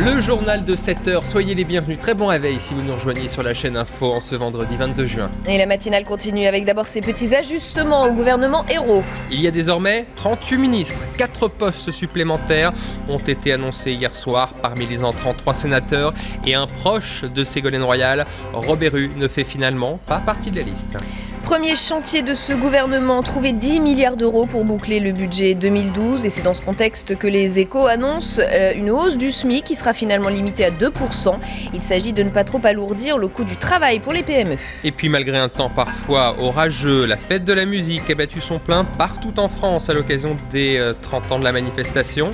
Le journal de 7h, soyez les bienvenus, très bon réveil si vous nous rejoignez sur la chaîne Info en ce vendredi 22 juin. Et la matinale continue avec d'abord ces petits ajustements au gouvernement Ayrault. Il y a désormais 38 ministres, 4 postes supplémentaires ont été annoncés hier soir. Parmi les entrants, 3 sénateurs et un proche de Ségolène Royal. Robert Rue ne fait finalement pas partie de la liste. Premier chantier de ce gouvernement, trouver 10 milliards d'euros pour boucler le budget 2012. Et c'est dans ce contexte que les Échos annoncent une hausse du SMIC qui sera finalement limitée à 2%. Il s'agit de ne pas trop alourdir le coût du travail pour les PME. Et puis malgré un temps parfois orageux, la fête de la musique a battu son plein partout en France à l'occasion des 30 ans de la manifestation.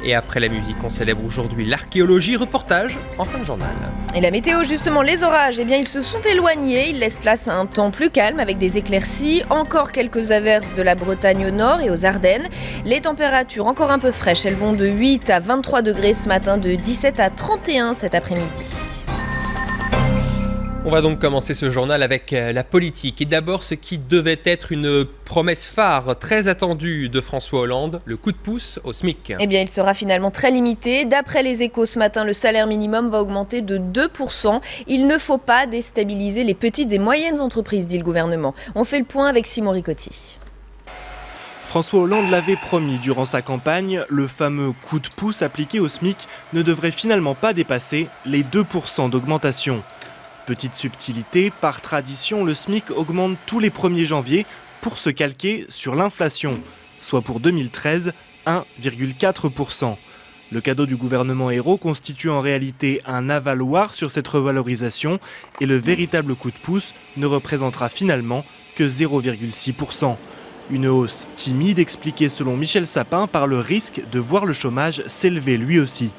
Et après la musique, on célèbre aujourd'hui l'archéologie. Reportage en fin de journal. Et la météo, justement, les orages, eh bien, ils se sont éloignés. Ils laissent place à un temps plus calme avec des éclaircies. Encore quelques averses de la Bretagne au nord et aux Ardennes. Les températures encore un peu fraîches. Elles vont de 8 à 23 degrés ce matin, de 17 à 31 cet après-midi. On va donc commencer ce journal avec la politique. Et d'abord, ce qui devait être une promesse phare très attendue de François Hollande, le coup de pouce au SMIC. Eh bien, il sera finalement très limité. D'après les Échos ce matin, le salaire minimum va augmenter de 2%. Il ne faut pas déstabiliser les petites et moyennes entreprises, dit le gouvernement. On fait le point avec Simon Ricotti. François Hollande l'avait promis durant sa campagne, le fameux coup de pouce appliqué au SMIC ne devrait finalement pas dépasser les 2% d'augmentation. Petite subtilité, par tradition, le SMIC augmente tous les 1er janvier pour se calquer sur l'inflation, soit pour 2013, 1,4%. Le cadeau du gouvernement Ayrault constitue en réalité un avaloir sur cette revalorisation et le véritable coup de pouce ne représentera finalement que 0,6%. Une hausse timide expliquée selon Michel Sapin par le risque de voir le chômage s'élever lui aussi.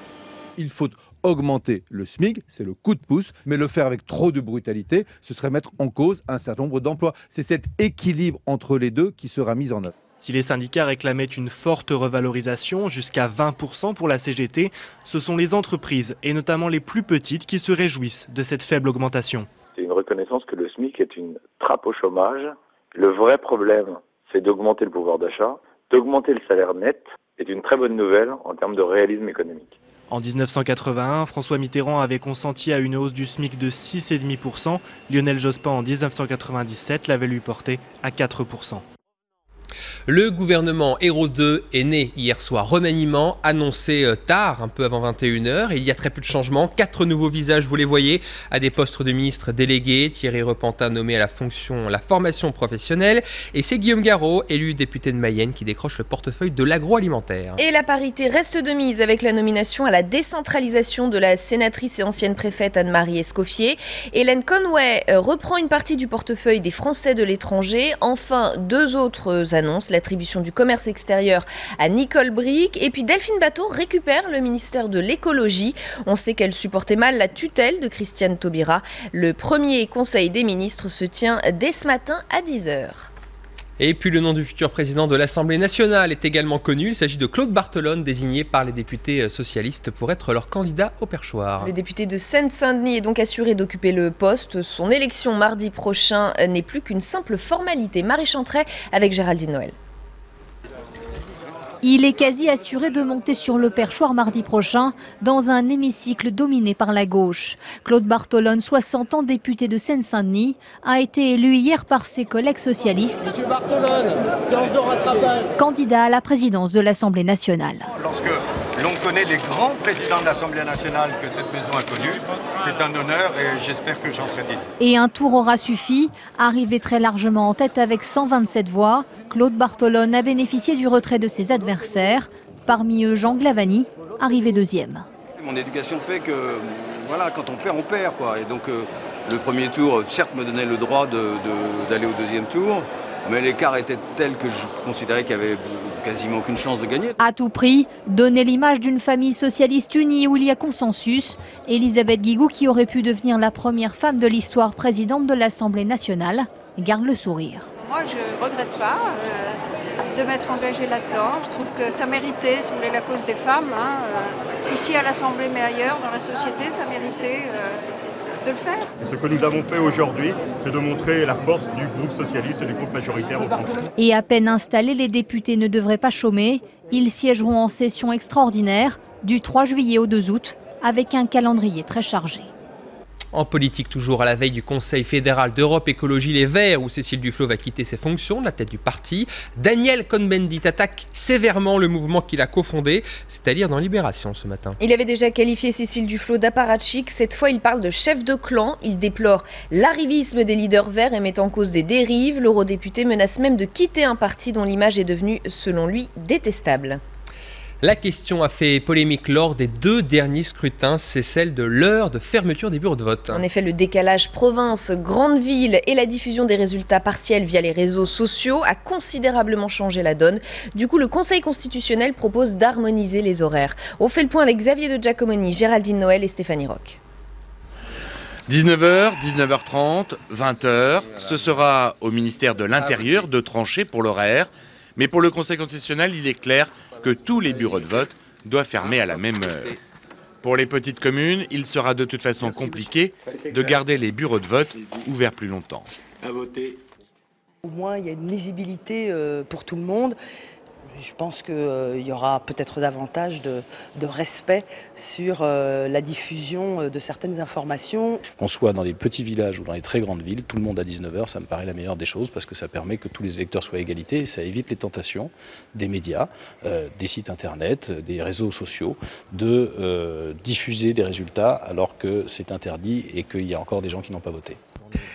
Il faut augmenter le SMIC, c'est le coup de pouce, mais le faire avec trop de brutalité, ce serait mettre en cause un certain nombre d'emplois. C'est cet équilibre entre les deux qui sera mis en œuvre. Si les syndicats réclamaient une forte revalorisation, jusqu'à 20% pour la CGT, ce sont les entreprises, et notamment les plus petites, qui se réjouissent de cette faible augmentation. C'est une reconnaissance que le SMIC est une trappe au chômage. Le vrai problème, c'est d'augmenter le pouvoir d'achat. D'augmenter le salaire net est une très bonne nouvelle en termes de réalisme économique. En 1981, François Mitterrand avait consenti à une hausse du SMIC de 6,5%. Lionel Jospin en 1997 l'avait lui porté à 4%. Le gouvernement Ayrault 2 est né hier soir. Remaniement annoncé tard, un peu avant 21h. Et il y a très peu de changements. 4 nouveaux visages, vous les voyez, à des postes de ministres délégués. Thierry Repentin nommé à la formation professionnelle. Et c'est Guillaume Garot, élu député de Mayenne, qui décroche le portefeuille de l'agroalimentaire. Et la parité reste de mise avec la nomination à la décentralisation de la sénatrice et ancienne préfète Anne-Marie Escoffier. Hélène Conway reprend une partie du portefeuille des Français de l'étranger. Enfin, 2 autres annonce l'attribution du commerce extérieur à Nicole Bricq et puis Delphine Batho récupère le ministère de l'écologie. On sait qu'elle supportait mal la tutelle de Christiane Taubira. Le premier conseil des ministres se tient dès ce matin à 10h. Et puis le nom du futur président de l'Assemblée nationale est également connu. Il s'agit de Claude Barthelone, désigné par les députés socialistes pour être leur candidat au perchoir. Le député de Seine-Saint-Denis est donc assuré d'occuper le poste. Son élection mardi prochain n'est plus qu'une simple formalité. Marie Chantret avec Géraldine Noël. Il est quasi assuré de monter sur le perchoir mardi prochain dans un hémicycle dominé par la gauche. Claude Barthelone, 60 ans, député de Seine-Saint-Denis, a été élu hier par ses collègues socialistes. Monsieur Barthelone, séance de rattrapage. Candidat à la présidence de l'Assemblée nationale. Lorsque l'on connaît les grands présidents de l'Assemblée nationale que cette maison a connus, c'est un honneur et j'espère que j'en serai digne. Et un tour aura suffi. Arrivé très largement en tête avec 127 voix, Claude Barthelone a bénéficié du retrait de ses adversaires. Parmi eux, Jean Glavany, arrivé 2e. Mon éducation fait que, voilà, quand on perd, quoi. Et donc, le premier tour, certes, me donnait le droit d'aller au 2e tour, mais l'écart était tel que je considérais qu'il n'y avait quasiment aucune chance de gagner. À tout prix, donner l'image d'une famille socialiste unie où il y a consensus. Elisabeth Guigou, qui aurait pu devenir la première femme de l'histoire présidente de l'Assemblée nationale, garde le sourire. Moi, je ne regrette pas de m'être engagée là-dedans. Je trouve que ça méritait, si vous voulez, la cause des femmes. Ici à l'Assemblée, mais ailleurs, dans la société, ça méritait de le faire. Et ce que nous avons fait aujourd'hui, c'est de montrer la force du groupe socialiste et du groupe majoritaire au Français. Et à peine installés, les députés ne devraient pas chômer. Ils siégeront en session extraordinaire du 3 juillet au 2 août, avec un calendrier très chargé. En politique, toujours à la veille du Conseil fédéral d'Europe Écologie Les Verts, où Cécile Duflot va quitter ses fonctions de la tête du parti, Daniel Cohn-Bendit attaque sévèrement le mouvement qu'il a cofondé, c'est-à-dire dans Libération ce matin. Il avait déjà qualifié Cécile Duflot d'apparatchik. Cette fois, il parle de chef de clan. Il déplore l'arrivisme des leaders verts et met en cause des dérives. L'eurodéputé menace même de quitter un parti dont l'image est devenue, selon lui, détestable. La question a fait polémique lors des 2 derniers scrutins, c'est celle de l'heure de fermeture des bureaux de vote. En effet, le décalage province-grande ville et la diffusion des résultats partiels via les réseaux sociaux a considérablement changé la donne. Du coup, le Conseil constitutionnel propose d'harmoniser les horaires. On fait le point avec Xavier de Giacomoni, Géraldine Noël et Stéphanie Roch. 19h, 19h30, 20h, ce sera au ministère de l'Intérieur de trancher pour l'horaire. Mais pour le Conseil constitutionnel, il est clair que tous les bureaux de vote doivent fermer à la même heure. Pour les petites communes, il sera de toute façon compliqué de garder les bureaux de vote ouverts plus longtemps. Au moins, il y a une lisibilité pour tout le monde. Je pense qu'il y aura peut-être davantage de respect sur la diffusion de certaines informations. Qu'on soit dans les petits villages ou dans les très grandes villes, tout le monde à 19h, ça me paraît la meilleure des choses parce que ça permet que tous les électeurs soient à égalité et ça évite les tentations des médias, des sites internet, des réseaux sociaux de diffuser des résultats alors que c'est interdit et qu'il y a encore des gens qui n'ont pas voté.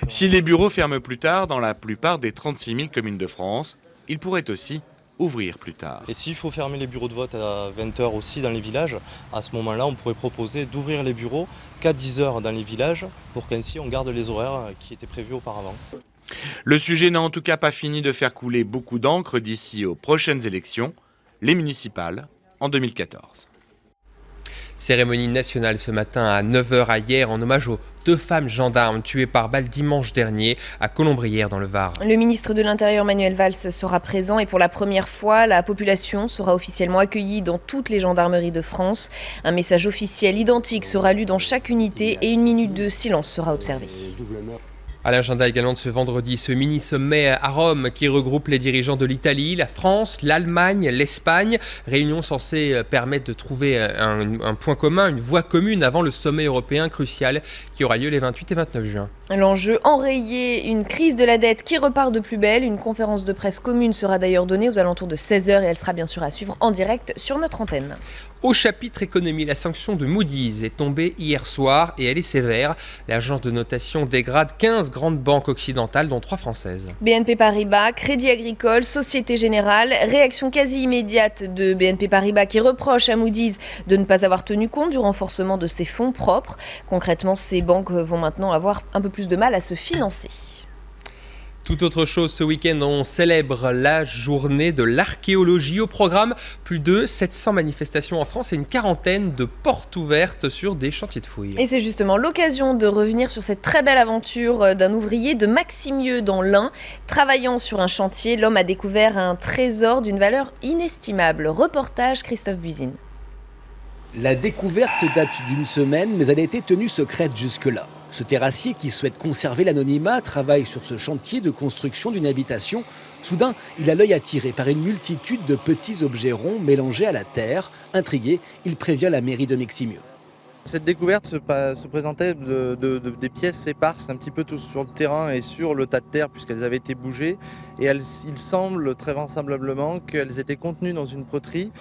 Si les bureaux ferment plus tard dans la plupart des 36 000 communes de France, ils pourraient aussi ouvrir plus tard. Et s'il faut fermer les bureaux de vote à 20h aussi dans les villages, à ce moment-là, on pourrait proposer d'ouvrir les bureaux qu'à 10h dans les villages pour qu'ainsi on garde les horaires qui étaient prévus auparavant. Le sujet n'a en tout cas pas fini de faire couler beaucoup d'encre d'ici aux prochaines élections, les municipales en 2014. Cérémonie nationale ce matin à 9h à Hyères en hommage aux 2 femmes gendarmes tuées par balle dimanche dernier à Colombrières dans le Var. Le ministre de l'Intérieur Manuel Valls sera présent et pour la première fois, la population sera officiellement accueillie dans toutes les gendarmeries de France. Un message officiel identique sera lu dans chaque unité et 1 minute de silence sera observée. À l'agenda également de ce vendredi, ce mini-sommet à Rome qui regroupe les dirigeants de l'Italie, la France, l'Allemagne, l'Espagne. Réunion censée permettre de trouver un point commun, une voie commune avant le sommet européen crucial qui aura lieu les 28 et 29 juin. L'enjeu, enrayer une crise de la dette qui repart de plus belle. Une conférence de presse commune sera d'ailleurs donnée aux alentours de 16h et elle sera bien sûr à suivre en direct sur notre antenne. Au chapitre économie, la sanction de Moody's est tombée hier soir et elle est sévère. L'agence de notation dégrade 15 grandes banques occidentales, dont 3 françaises. BNP Paribas, Crédit Agricole, Société Générale. Réaction quasi immédiate de BNP Paribas qui reproche à Moody's de ne pas avoir tenu compte du renforcement de ses fonds propres. Concrètement, ces banques vont maintenant avoir un peu plus de mal à se financer. Tout autre chose, ce week-end, on célèbre la journée de l'archéologie. Au programme, plus de 700 manifestations en France et une quarantaine de portes ouvertes sur des chantiers de fouilles. Et c'est justement l'occasion de revenir sur cette très belle aventure d'un ouvrier de Maximieux dans l'Ain. Travaillant sur un chantier, l'homme a découvert un trésor d'une valeur inestimable. Reportage Christophe Buisine. La découverte date d'1 semaine, mais elle a été tenue secrète jusque-là. Ce terrassier qui souhaite conserver l'anonymat travaille sur ce chantier de construction d'une habitation. Soudain, il a l'œil attiré par une multitude de petits objets ronds mélangés à la terre. Intrigué, il prévient la mairie de Maximieux. Cette découverte se présentait des pièces éparses un petit peu tout sur le terrain et sur le tas de terre puisqu'elles avaient été bougées. Et il semble très vraisemblablement qu'elles étaient contenues dans une poterie.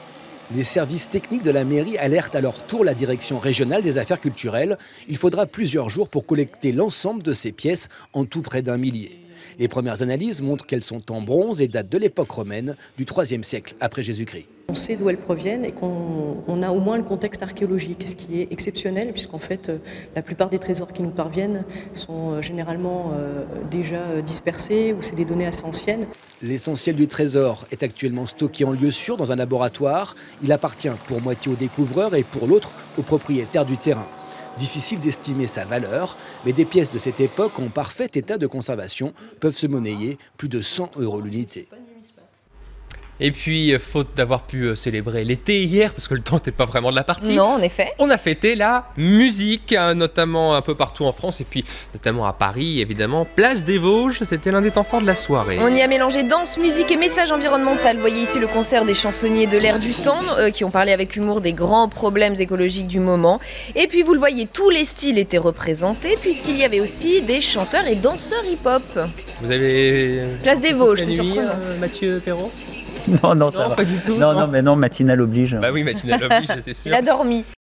Les services techniques de la mairie alertent à leur tour la direction régionale des affaires culturelles. Il faudra plusieurs jours pour collecter l'ensemble de ces pièces, en tout près d'1 millier. Les premières analyses montrent qu'elles sont en bronze et datent de l'époque romaine, du IIIe siècle après Jésus-Christ. On sait d'où elles proviennent et qu'on a au moins le contexte archéologique, ce qui est exceptionnel puisqu'en fait la plupart des trésors qui nous parviennent sont généralement déjà dispersés ou c'est des données assez anciennes. L'essentiel du trésor est actuellement stocké en lieu sûr dans un laboratoire. Il appartient pour moitié aux découvreurs et pour l'autre aux propriétaires du terrain. Difficile d'estimer sa valeur, mais des pièces de cette époque en parfait état de conservation peuvent se monnayer plus de 100 € l'unité. Et puis, faute d'avoir pu célébrer l'été hier, parce que le temps n'était pas vraiment de la partie. Non, en effet. On a fêté la musique, notamment un peu partout en France, et puis notamment à Paris, évidemment. Place des Vosges, c'était l'un des temps forts de la soirée. On y a mélangé danse, musique et message environnemental. Vous voyez ici le concert des chansonniers de l'air du temps, qui ont parlé avec humour des grands problèmes écologiques du moment. Et puis, vous le voyez, tous les styles étaient représentés, puisqu'il y avait aussi des chanteurs et danseurs hip-hop. Vous avez... Place des Vosges, c'est surprenant. Mathieu Perrault? Non, ça va. Pas du tout. Non, mais non, matinale oblige. Bah oui, matinale oblige, c'est sûr. Il a dormi.